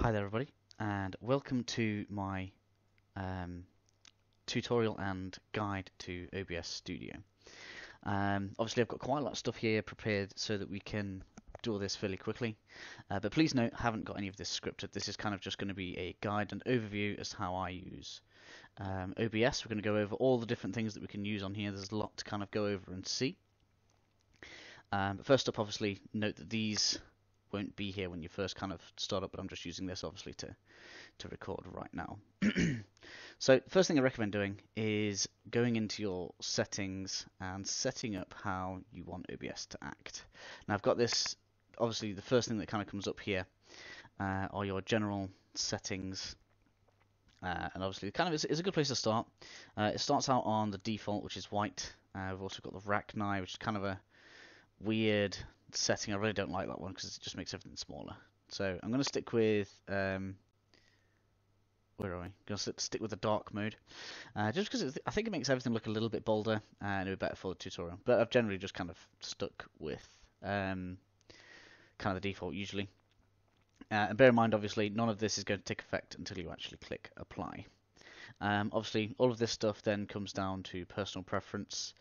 Hi there everybody, and welcome to my tutorial and guide to OBS Studio. Obviously I've got quite a lot of stuff here prepared so that we can do all this fairly quickly, but please note I haven't got any of this scripted. This is kind of just going to be a guide and overview as to how I use OBS. We're going to go over all the different things that we can use on here. There's a lot to kind of go over and see. But first up, obviously note that these won't be here when you first kind of start up, but I'm just using this obviously to record right now. So first thing I recommend doing is going into your settings and setting up how you want OBS to act. Now I've got this, obviously the first thing that kind of comes up here are your general settings, and obviously kind of is a good place to start. It starts out on the default, which is white. We've also got the Rachni, which is kind of a weird setting. I really don't like that one because it just makes everything smaller. So I'm going to stick with where are we? Going to stick with the dark mode, just because I think it makes everything look a little bit bolder and it'll be better for the tutorial. But I've generally just kind of stuck with kind of the default usually. And bear in mind, obviously, none of this is going to take effect until you actually click apply. Obviously, all of this stuff then comes down to personal preference.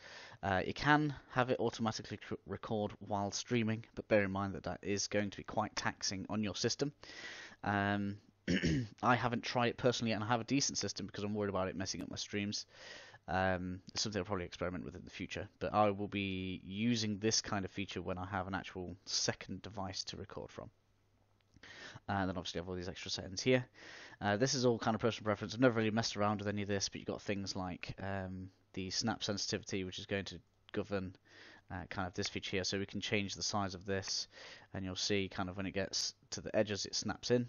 You can have it automatically record while streaming, but bear in mind that that is going to be quite taxing on your system. I haven't tried it personally, and I have a decent system because I'm worried about it messing up my streams. It's something I'll probably experiment with in the future, but I will be using this kind of feature when I have an actual second device to record from. And then obviously I have all these extra settings here. This is all kind of personal preference. I've never really messed around with any of this, but you've got things like the snap sensitivity, which is going to govern kind of this feature here. So we can change the size of this, and you'll see kind of when it gets to the edges, it snaps in.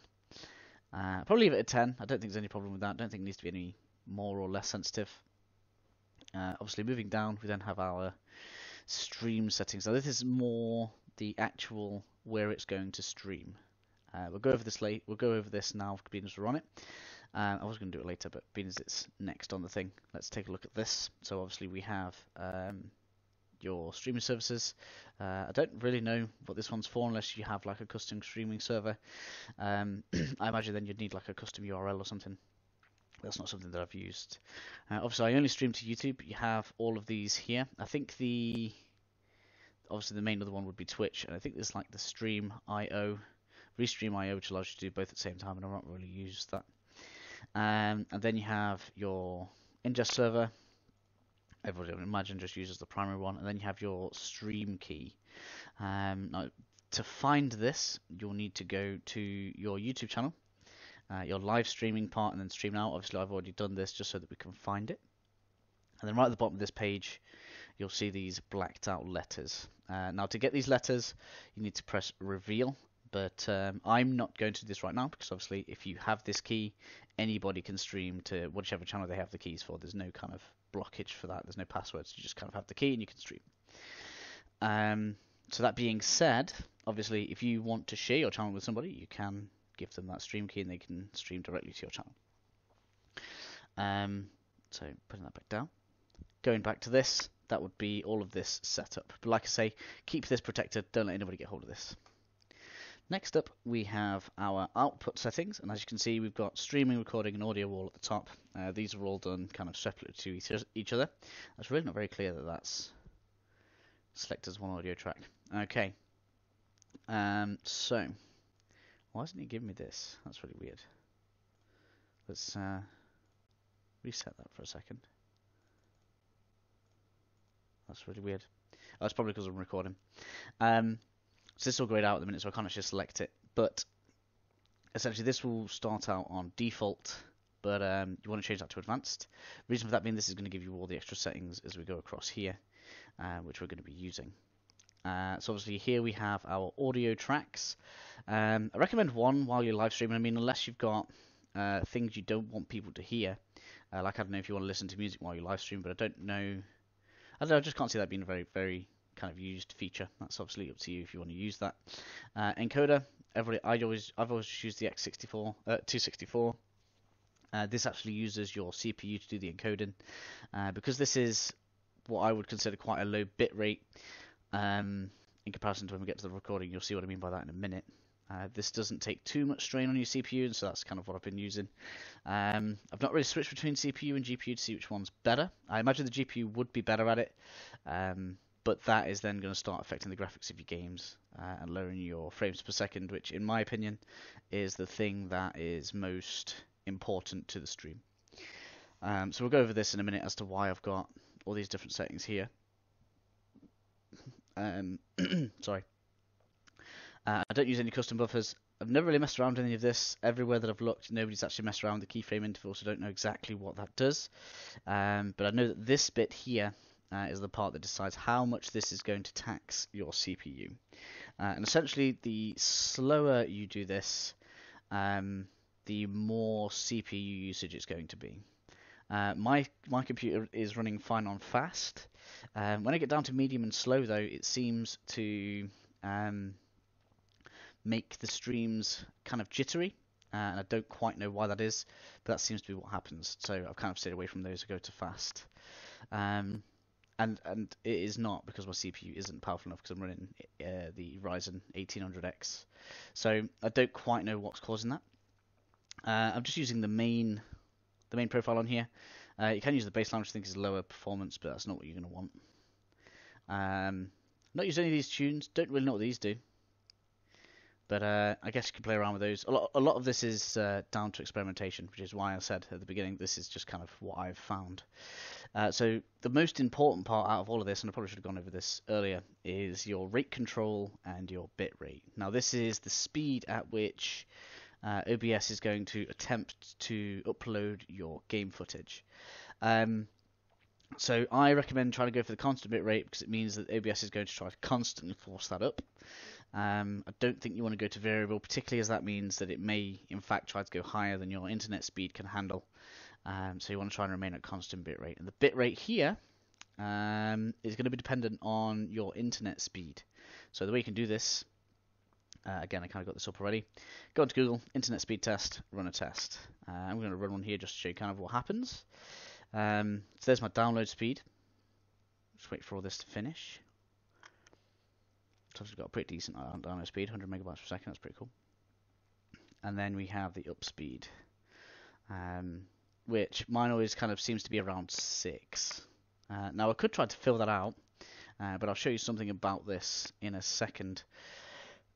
Probably leave it at 10. I don't think there's any problem with that. I don't think it needs to be any more or less sensitive. Obviously moving down, we then have our stream settings. Now this is more the actual where it's going to stream. We'll go over this late. We'll go over this now, being as we're on it. I was going to do it later, but being as it's next on the thing, let's take a look at this. So obviously we have your streaming services. I don't really know what this one's for unless you have like a custom streaming server. I imagine then you'd need like a custom URL or something. That's not something that I've used. Obviously, I only stream to YouTube, but you have all of these here. I think obviously the main other one would be Twitch, and I think there's like the Stream.io, Restream.io, which allows you to do both at the same time, and I've not really used that. And then you have your ingest server. Everybody, I would imagine, just uses the primary one, and then you have your stream key. Now, to find this, you'll need to go to your YouTube channel, your live streaming part, and then stream now. Obviously, I've already done this just so that we can find it. And then right at the bottom of this page, you'll see these blacked out letters. Now, to get these letters, you need to press reveal. But I'm not going to do this right now because obviously, if you have this key, anybody can stream to whichever channel they have the keys for. There's no kind of blockage for that. There's no passwords. You just kind of have the key and you can stream. So that being said, obviously, if you want to share your channel with somebody, you can give them that stream key and they can stream directly to your channel. So putting that back down. Going back to this, that would be all of this setup. But like I say, keep this protected. Don't let anybody get hold of this. Next up, we have our output settings, and as you can see, we've got streaming, recording, and audio wall at the top. These are all done kind of separate to each other. That's really not very clear that that's selected as one audio track. Okay, so why isn't it giving me this? That's really weird. Let's reset that for a second. That's really weird. Oh, it's probably because I'm recording. So this will grayed out at the minute, so I can't actually select it. But essentially, this will start out on default, but you want to change that to advanced. The reason for that being, this is going to give you all the extra settings as we go across here, which we're going to be using. So obviously here we have our audio tracks. I recommend one while you're live streaming. I mean, unless you've got things you don't want people to hear, like I don't know if you want to listen to music while you live stream, but I don't know. I just can't see that being a very, very kind of used feature. That's obviously up to you if you want to use that. Encoder, I've always used the X264. This actually uses your CPU to do the encoding, because this is what I would consider quite a low bit rate in comparison to when we get to the recording. You'll see what I mean by that in a minute. This doesn't take too much strain on your CPU, and so that's kind of what I've been using. I've not really switched between CPU and GPU to see which one's better. I imagine the GPU would be better at it, but that is then going to start affecting the graphics of your games and lowering your frames per second, which in my opinion is the thing that is most important to the stream. So we'll go over this in a minute as to why I've got all these different settings here. Sorry. I don't use any custom buffers. I've never really messed around with any of this. Everywhere that I've looked, nobody's actually messed around with the keyframe interval, so I don't know exactly what that does. But I know that this bit here is the part that decides how much this is going to tax your CPU. And essentially, the slower you do this, the more CPU usage it's going to be. My computer is running fine on fast. When I get down to medium and slow, though, it seems to make the streams kind of jittery, and I don't quite know why that is, but that seems to be what happens. So I've kind of stayed away from those that go to fast. And it is not because my CPU isn't powerful enough, because I'm running the Ryzen 1800X. So I don't quite know what's causing that. I'm just using the main profile on here. You can use the baseline, which I think is lower performance, but that's not what you're going to want. Not used any of these tunes. Don't really know what these do. But I guess you can play around with those. A lot of this is down to experimentation, which is why I said at the beginning this is just kind of what I've found. So the most important part out of all of this, and I probably should have gone over this earlier, is your rate control and your bit rate. Now this is the speed at which OBS is going to attempt to upload your game footage. So I recommend trying to go for the constant bit rate, because it means that OBS is going to try to constantly force that up. I don't think you want to go to variable, particularly as that means that it may in fact try to go higher than your internet speed can handle. So you want to try and remain at constant bit rate. And the bit rate here is going to be dependent on your internet speed. So the way you can do this, again, I kind of got this up already. Go into Google, internet speed test, run a test. I'm going to run one here just to show you kind of what happens. So there's my download speed. Just wait for all this to finish. So I've got a pretty decent download speed, 100 megabytes per second. That's pretty cool. And then we have the up speed, which mine always kind of seems to be around 6. Now I could try to fill that out, but I'll show you something about this in a second.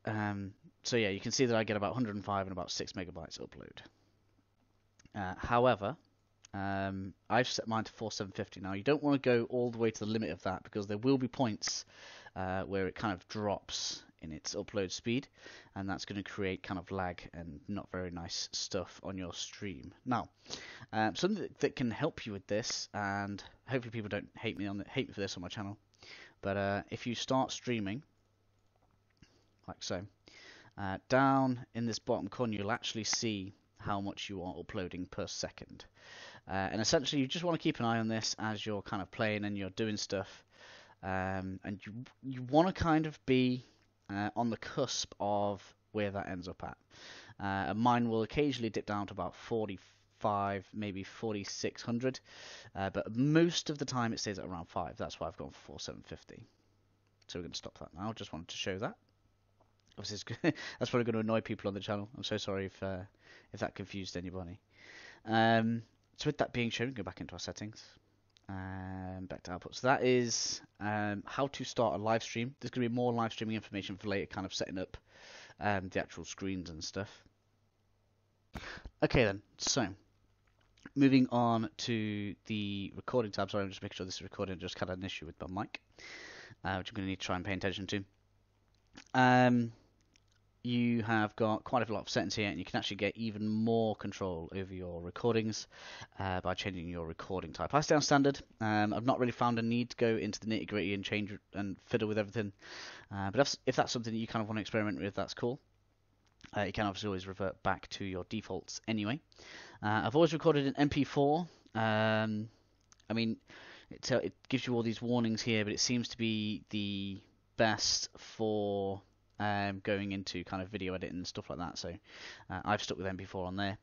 So yeah, you can see that I get about 105 and about 6 megabytes upload. However, I've set mine to 4750. Now you don't want to go all the way to the limit of that, because there will be points where it kind of drops in its upload speed, and that's going to create kind of lag and not very nice stuff on your stream. Now, something that can help you with this, and hopefully people don't hate me for this on my channel, but if you start streaming like so, down in this bottom corner you'll actually see how much you are uploading per second. And essentially you just want to keep an eye on this as you're kind of playing and you're doing stuff, and you want to kind of be on the cusp of where that ends up at. And mine will occasionally dip down to about 45, maybe 4600, but most of the time it stays at around 5. That's why I've gone for 4750. So we're going to stop that now. Just wanted to show that. Obviously, that's probably going to annoy people on the channel. I'm so sorry if that confused anybody. So with that being shown, go back into our settings, back to output. So that is how to start a live stream. There's going to be more live streaming information for later, kind of setting up the actual screens and stuff. Okay then, so moving on to the recording tab. Sorry, I'm just making sure this is recording. I just had an issue with my mic, which I'm going to need to try and pay attention to. You have got quite a lot of settings here, and you can actually get even more control over your recordings by changing your recording type. I stay on standard. I've not really found a need to go into the nitty gritty and change and fiddle with everything. But if that's something that you kind of want to experiment with, that's cool. You can obviously always revert back to your defaults anyway. I've always recorded in MP4. I mean, it gives you all these warnings here, but it seems to be the best for going into kind of video editing and stuff like that. So I've stuck with MP4 on there.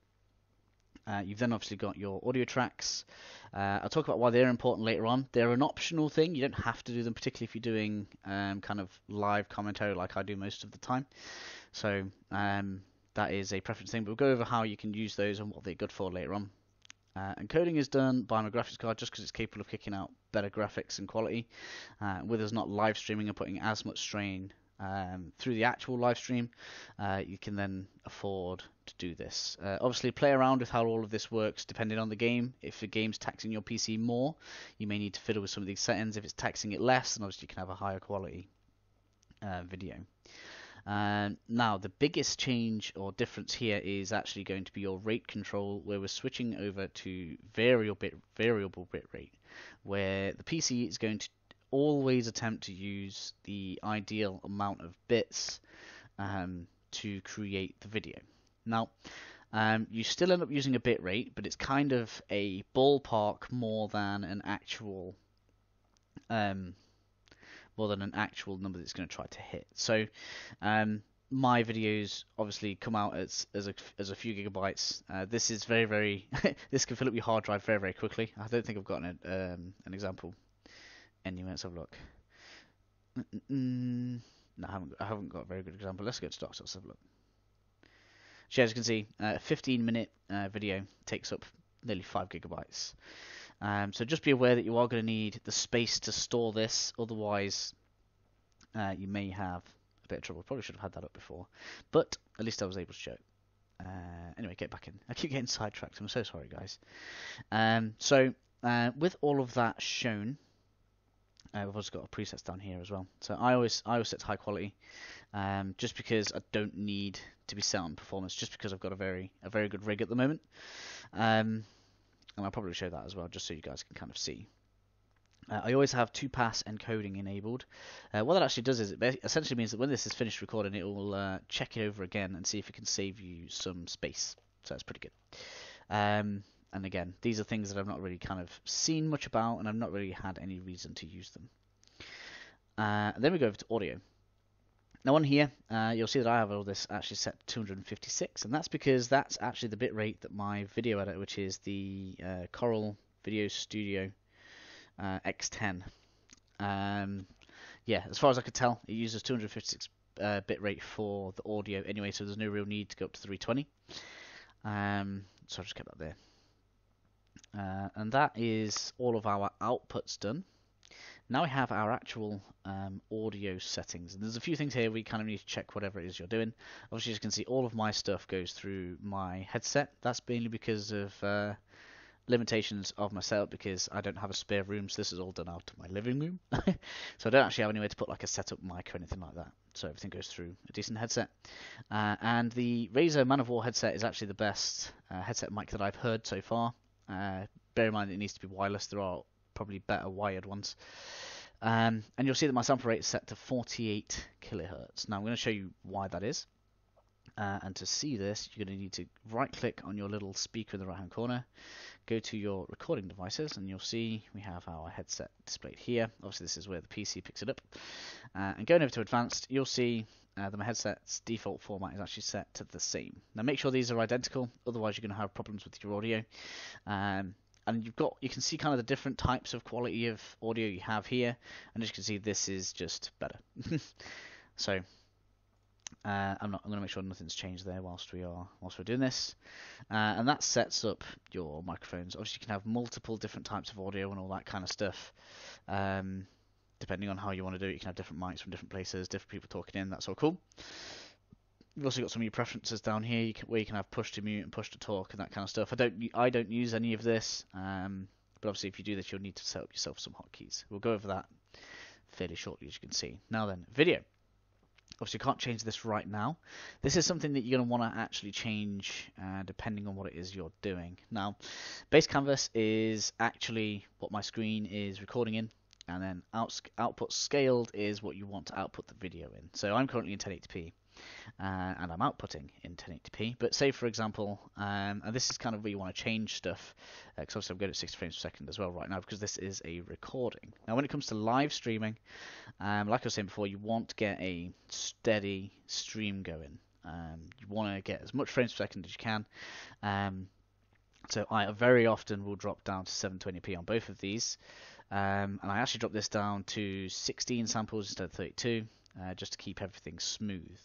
You've then obviously got your audio tracks. I'll talk about why they're important later on. They're an optional thing. You don't have to do them, particularly if you're doing kind of live commentary like I do most of the time. So that is a preference thing. But we'll go over how you can use those and what they're good for later on. Encoding is done by my graphics card just because it's capable of kicking out better graphics and quality. With us not live streaming and putting as much strain through the actual live stream, you can then afford to do this. Obviously, play around with how all of this works depending on the game. If the game's taxing your PC more, you may need to fiddle with some of these settings. If it's taxing it less, then obviously you can have a higher quality video. Now, the biggest change or difference here is actually going to be your rate control, where we're switching over to variable bit rate, where the PC is going to always attempt to use the ideal amount of bits to create the video. Now, you still end up using a bit rate, but it's kind of a ballpark more than an actual number that it's going to try to hit. So my videos obviously come out as a few gigabytes. This is very this can fill up your hard drive very quickly. I don't think I've got an example anyway. Let's have a look. No, I haven't got a very good example. Let's go to stocks. Let's have a look. So as you can see, a 15-minute video takes up nearly 5 gigabytes. So just be aware that you are going to need the space to store this, otherwise you may have a bit of trouble. Probably should have had that up before, but at least I was able to show it. Anyway, get back in. I keep getting sidetracked. I'm so sorry, guys. So with all of that shown, we've also got our presets down here as well. So I always set to high quality, just because I don't need to be set on performance, just because I've got a very good rig at the moment. And I'll probably show that as well, just so you guys can kind of see. I always have 2-pass encoding enabled. What that actually does is it essentially means that when this is finished recording, it will check it over again and see if it can save you some space. So that's pretty good. And again, these are things that I've not really kind of seen much about, and I've not really had any reason to use them. Then we go over to audio. Now on here, you'll see that I have all this actually set to 256, and that's because that's actually the bitrate that my video editor, which is the Coral Video Studio X10. Yeah, as far as I could tell, it uses 256 bitrate for the audio anyway, so there's no real need to go up to 320. So I'll just keep that there. And that is all of our outputs done. Now we have our actual audio settings, and there's a few things here we kind of need to check whatever it is you're doing. Obviously, as you can see, all of my stuff goes through my headset. That's mainly because of limitations of my setup, because I don't have a spare room, so this is all done out of my living room. So I don't actually have anywhere to put like a setup mic or anything like that. So everything goes through a decent headset. And the Razer Man of War headset is actually the best headset mic that I've heard so far. Bear in mind it needs to be wireless. There are probably better wired ones. And you'll see that my sample rate is set to 48 kilohertz. Now I'm going to show you why that is. And to see this, you're going to need to right click on your little speaker in the right hand corner, go to your recording devices, and you'll see we have our headset displayed here. Obviously this is where the PC picks it up. And going over to advanced, you'll see that my headset's default format is actually set to the same. Now make sure these are identical, otherwise you're going to have problems with your audio. And you can see kind of the different types of quality of audio you have here, and as you can see, this is just better. So I'm going to make sure nothing's changed there whilst we're doing this, and that sets up your microphones. Obviously, you can have multiple different types of audio and all that kind of stuff. Depending on how you want to do it, you can have different mics from different places, different people talking in. That's all cool. You've also got some of your preferences down here, where you can have push to mute and push to talk and that kind of stuff. I don't use any of this, but obviously if you do this, you'll need to set up yourself some hotkeys. We'll go over that fairly shortly, as you can see. Now then, video. Obviously, you can't change this right now. This is something that you're going to want to actually change depending on what it is you're doing. Now, base canvas is actually what my screen is recording in, and then output scaled is what you want to output the video in. So I'm currently in 1080p. And I'm outputting in 1080p, but say for example, and this is kind of where you want to change stuff, because obviously I'm good at 60 frames per second as well right now, because this is a recording. Now when it comes to live streaming, like I was saying before, you want to get a steady stream going. You want to get as much frames per second as you can. So I very often will drop down to 720p on both of these, and I actually drop this down to 16 samples instead of 32, just to keep everything smooth.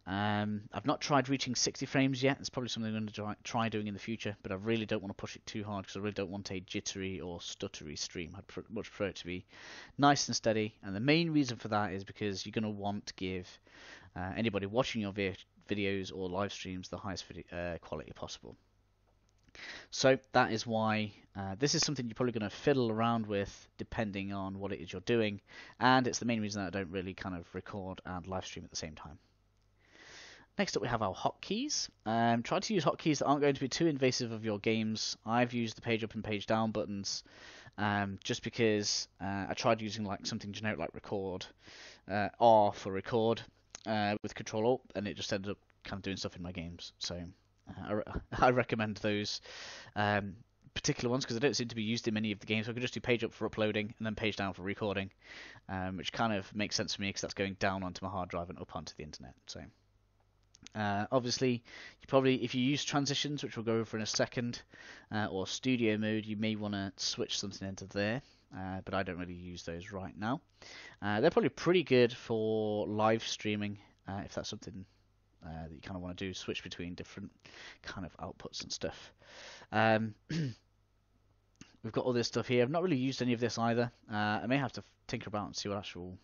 I've not tried reaching 60 frames yet. It's probably something I'm going to try doing in the future, but I really don't want to push it too hard because I really don't want a jittery or stuttery stream. I'd much prefer it to be nice and steady, and the main reason for that is because you're going to want to give anybody watching your videos or live streams the highest quality possible. So that is why this is something you're probably going to fiddle around with depending on what it is you're doing, and it's the main reason that I don't really kind of record and live stream at the same time. Next up we have our hotkeys. Try to use hotkeys that aren't going to be too invasive of your games. I've used the page up and page down buttons just because I tried using like something generic like record, R for record with Control Alt, and it just ended up kind of doing stuff in my games. So I recommend those particular ones because they don't seem to be used in many of the games. So I could just do page up for uploading and then page down for recording, which kind of makes sense for me because that's going down onto my hard drive and up onto the internet. So. Obviously, you probably, if you use transitions, which we'll go over in a second, or studio mode, you may want to switch something into there, but I don't really use those right now. They're probably pretty good for live streaming, if that's something that you kind of want to do, switch between different kind of outputs and stuff. We've got all this stuff here. I've not really used any of this either. I may have to tinker about and see what actual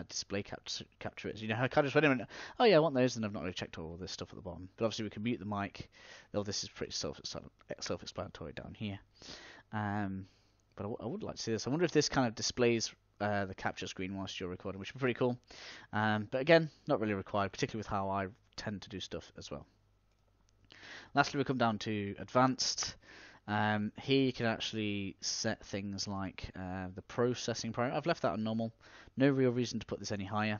display capture is. You know, I kind of just went in and, oh yeah, I want those, and I've not really checked all this stuff at the bottom. But obviously we can mute the mic. Oh, this is pretty self-explanatory down here. But I would like to see this. I wonder if this kind of displays the capture screen whilst you're recording, which would be pretty cool. But again, not really required, particularly with how I tend to do stuff as well. Lastly, we come down to advanced. Here you can actually set things like the processing power. I've left that on normal. No real reason to put this any higher.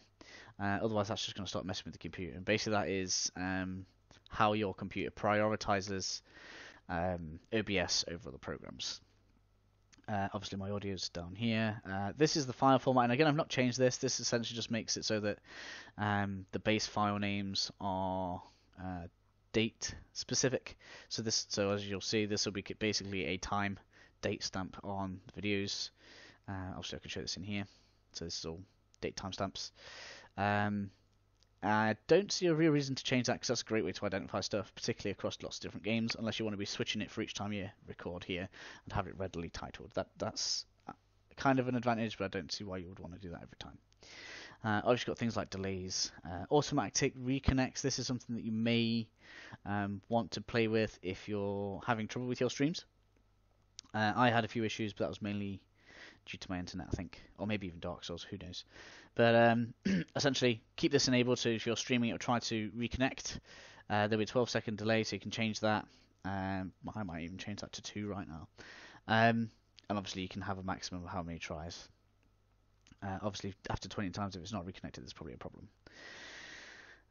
Otherwise, that's just going to start messing with the computer. And basically, that is how your computer prioritizes OBS over other programs. Obviously, my audio is down here. This is the file format, and again, I've not changed this. This essentially just makes it so that the base file names are date specific. So as you'll see, this will be basically a time date stamp on the videos. Obviously, I can show this in here. So this is all date timestamps. I don't see a real reason to change that because that's a great way to identify stuff, particularly across lots of different games, unless you want to be switching it for each time you record here and have it readily titled. That's kind of an advantage, but I don't see why you would want to do that every time. Obviously got things like delays, automatic reconnects. This is something that you may want to play with if you're having trouble with your streams. I had a few issues, but that was mainly due to my internet, I think, or maybe even Dark Souls, who knows. But essentially, keep this enabled, so if you're streaming it, try to reconnect. There'll be a 12-second delay, so you can change that. I might even change that to 2 right now. And obviously, you can have a maximum of how many tries. Obviously, after 20 times, if it's not reconnected, there's probably a problem.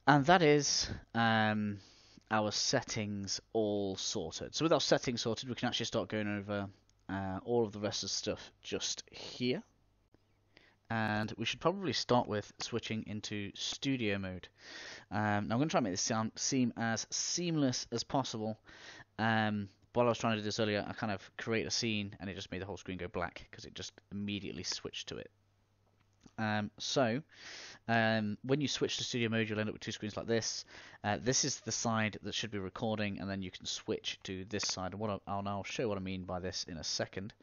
And that is our settings all sorted. So with our settings sorted, we can actually start going over all of the rest of the stuff just here. And we should probably start with switching into studio mode. Now I'm going to try and make this seem as seamless as possible. While I was trying to do this earlier, I kind of create a scene and it just made the whole screen go black because it just immediately switched to it. When you switch to studio mode, you'll end up with 2 screens like this. This is the side that should be recording, and then you can switch to this side. And I'll show what I mean by this in a second.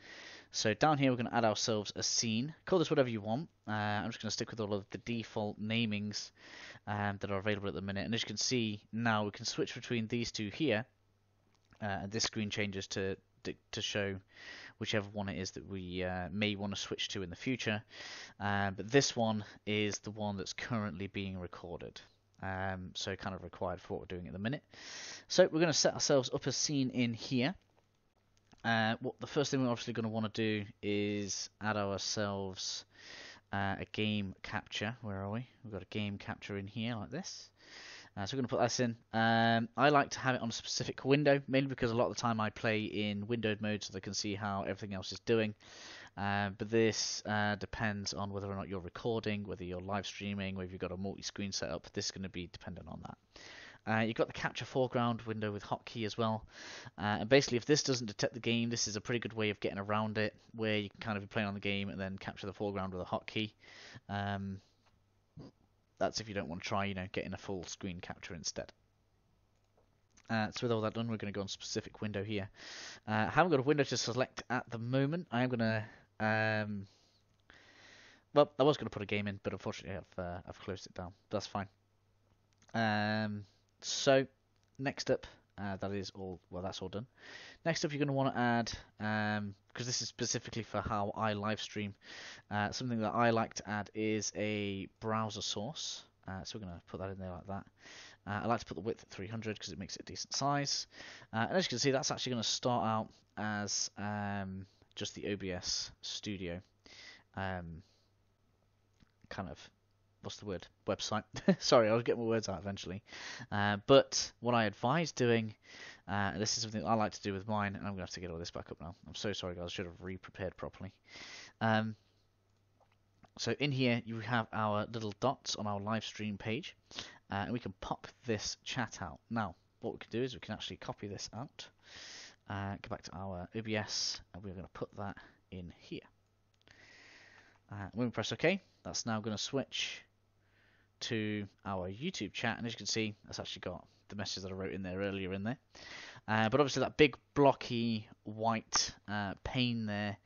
So down here, we're going to add ourselves a scene. Call this whatever you want. I'm just going to stick with all of the default namings that are available at the minute. And as you can see, now we can switch between these 2 here. And this screen changes to show whichever one it is that we may want to switch to in the future. But this one is the one that's currently being recorded. So kind of required for what we're doing at the minute. So we're going to set ourselves up a scene in here. The first thing we're obviously going to want to do is add ourselves a game capture. Where are we? We've got a game capture in here like this. So we're going to put this in. I like to have it on a specific window, mainly because a lot of the time I play in windowed mode so they can see how everything else is doing. But this depends on whether or not you're recording, whether you're live streaming, whether you've got a multi-screen setup. This is going to be dependent on that. You've got the capture foreground window with hotkey as well. And basically, if this doesn't detect the game, this is a pretty good way of getting around it, where you can kind of be playing on the game and then capture the foreground with a hotkey. That's if you don't want to try, getting a full screen capture instead. So with all that done, we're going to go on specific window here. I haven't got a window to select at the moment. I am going to... well, I was going to put a game in, but unfortunately I've closed it down. That's fine. So next up, that is all. Well, that's all done. Next up, you're going to want to add, because this is specifically for how I live stream. Something that I like to add is a browser source. So we're going to put that in there like that. I like to put the width at 300 because it makes it a decent size. And as you can see, that's actually going to start out as just the OBS Studio kind of, what's the word? Website. Sorry, I'll get my words out eventually. But what I advise doing, and this is something that I like to do with mine, and I'm going to have to get all this back up now. I'm so sorry, guys. I should have re-prepared properly. So in here, you have our little dots on our live stream page, and we can pop this chat out. Now, what we can do is we can actually copy this out, go back to our OBS, and we're going to put that in here. When we press OK, that's now going to switch to our YouTube chat, and as you can see, that's actually got the message that I wrote in there earlier in there. But obviously that big blocky white pane there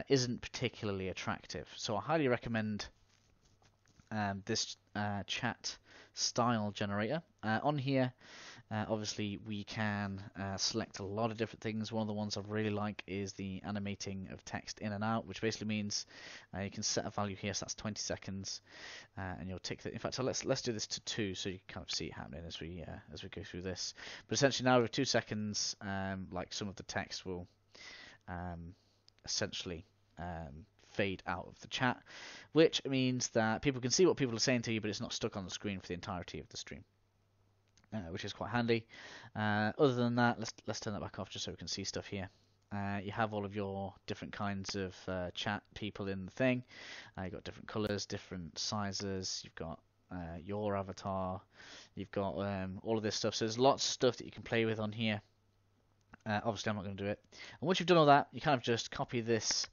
isn't particularly attractive. So I highly recommend this chat style generator. On here, obviously we can select a lot of different things. One of the ones I really like is the animating of text in and out, which basically means you can set a value here, so that's 20 seconds, and you'll tick that. In fact, so let's do this to 2, so you can kind of see it happening as we go through this. But essentially now with 2 seconds, like some of the text will essentially fade out of the chat, which means that people can see what people are saying to you, but it's not stuck on the screen for the entirety of the stream, which is quite handy. Other than that, let's turn that back off just so we can see stuff here. You have all of your different kinds of chat people in the thing. You've got different colors, different sizes. You've got your avatar. You've got all of this stuff. So there's lots of stuff that you can play with on here. Obviously, I'm not going to do it. And once you've done all that, you kind of just copy this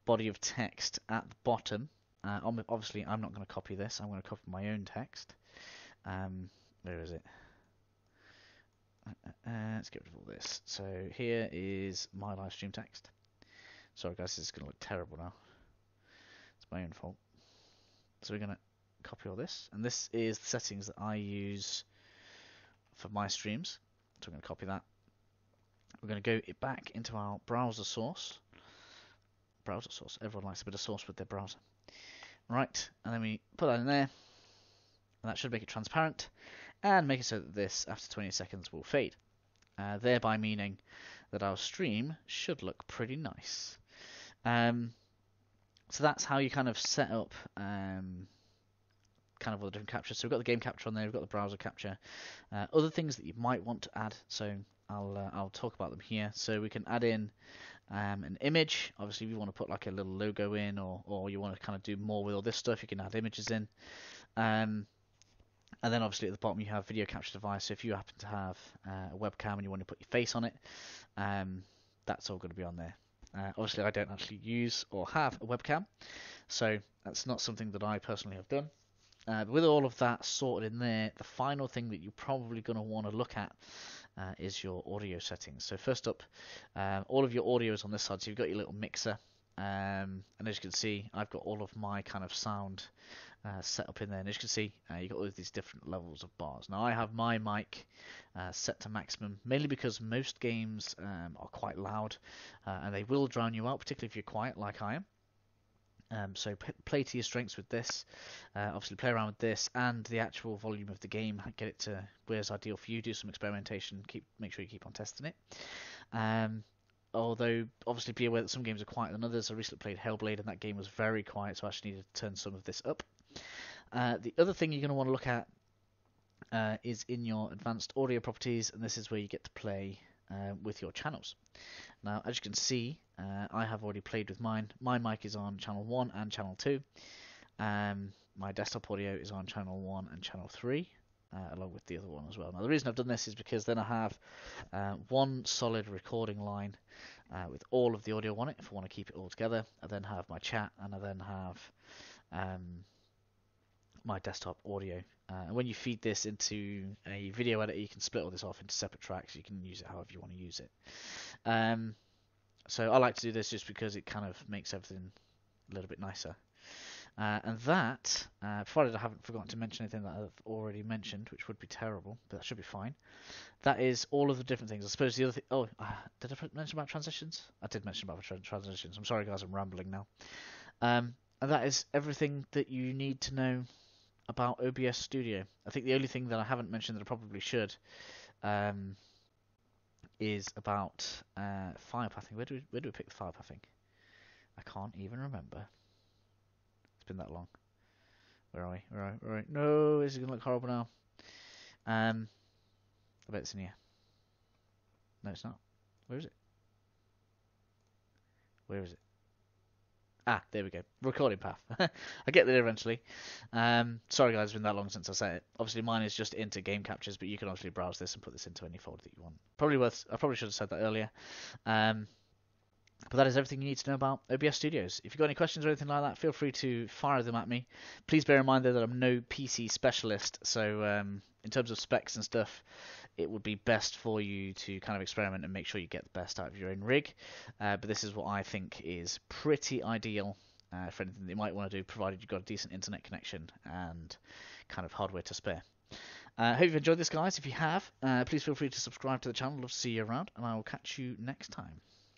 body of text at the bottom. Obviously, I'm not going to copy this. I'm going to copy my own text. Where is it? Let's get rid of all this. So here is my live stream text. Sorry guys, this is going to look terrible now. It's my own fault. So we're going to copy all this. And this is the settings that I use for my streams. So we're going to copy that. We're going to go back into our browser source. Browser source. Everyone likes a bit of source with their browser. Right, and then we put that in there. And that should make it transparent. And make it so that this, after 20 seconds, will fade. Thereby meaning that our stream should look pretty nice. So that's how you kind of set up kind of all the different captures. So we've got the game capture on there, we've got the browser capture. Other things that you might want to add, so I'll talk about them here. So we can add in an image. Obviously, if you want to put like a little logo in, or you want to kind of do more with all this stuff, you can add images in. And then obviously at the bottom you have video capture device. So if you happen to have a webcam and you want to put your face on it, that's all going to be on there. Obviously I don't actually use or have a webcam, so that's not something that I personally have done. But with all of that sorted in there, the final thing that you're probably going to want to look at is your audio settings. So first up, all of your audio is on this side. So you've got your little mixer, and as you can see, I've got all of my kind of sound set up in there, and as you can see, you've got all of these different levels of bars. Now I have my mic set to maximum, mainly because most games are quite loud, and they will drown you out, particularly if you're quiet like I am. So play to your strengths with this. Obviously play around with this and the actual volume of the game, get it to where's ideal for you, do some experimentation, make sure you keep on testing it. Although, obviously be aware that some games are quieter than others. I recently played Hellblade and that game was very quiet, so I actually needed to turn some of this up. The other thing you're going to want to look at is in your advanced audio properties, and this is where you get to play with your channels. Now, as you can see, I have already played with mine. My mic is on channel 1 and channel 2. My desktop audio is on channel 1 and channel 3. along with the other one as well. Now the reason I've done this is because then I have one solid recording line with all of the audio on it if I want to keep it all together. I then have my chat, and I then have my desktop audio. And when you feed this into a video editor, you can split all this off into separate tracks. You can use it however you want to use it. So I like to do this just because it kind of makes everything a little bit nicer. And that, provided I haven't forgotten to mention anything that I've already mentioned, which would be terrible, but that should be fine. That is all of the different things. I suppose the other thing... Oh, did I mention about transitions? I did mention about transitions. I'm sorry, guys, I'm rambling now. And that is everything that you need to know about OBS Studio. I think the only thing that I haven't mentioned that I probably should is about file pathing. Where do we pick the file pathing? I can't even remember. It's been that long. Where are we? Where are we? No, this is going to look horrible now. I bet it's in here. No, it's not. Where is it? Where is it? Ah, there we go. Recording path. I get there eventually. Sorry guys, it's been that long since I said it. Obviously mine is just into game captures, but you can obviously browse this and put this into any folder that you want. I probably should have said that earlier. But that is everything you need to know about OBS Studios. If you've got any questions or anything like that, feel free to fire them at me. Please bear in mind though that I'm no PC specialist, so in terms of specs and stuff, it would be best for you to kind of experiment and make sure you get the best out of your own rig. But this is what I think is pretty ideal for anything that you might want to do, provided you've got a decent internet connection and kind of hardware to spare. Hope you've enjoyed this, guys. If you have, please feel free to subscribe to the channel. Love to see you around, and I will catch you next time.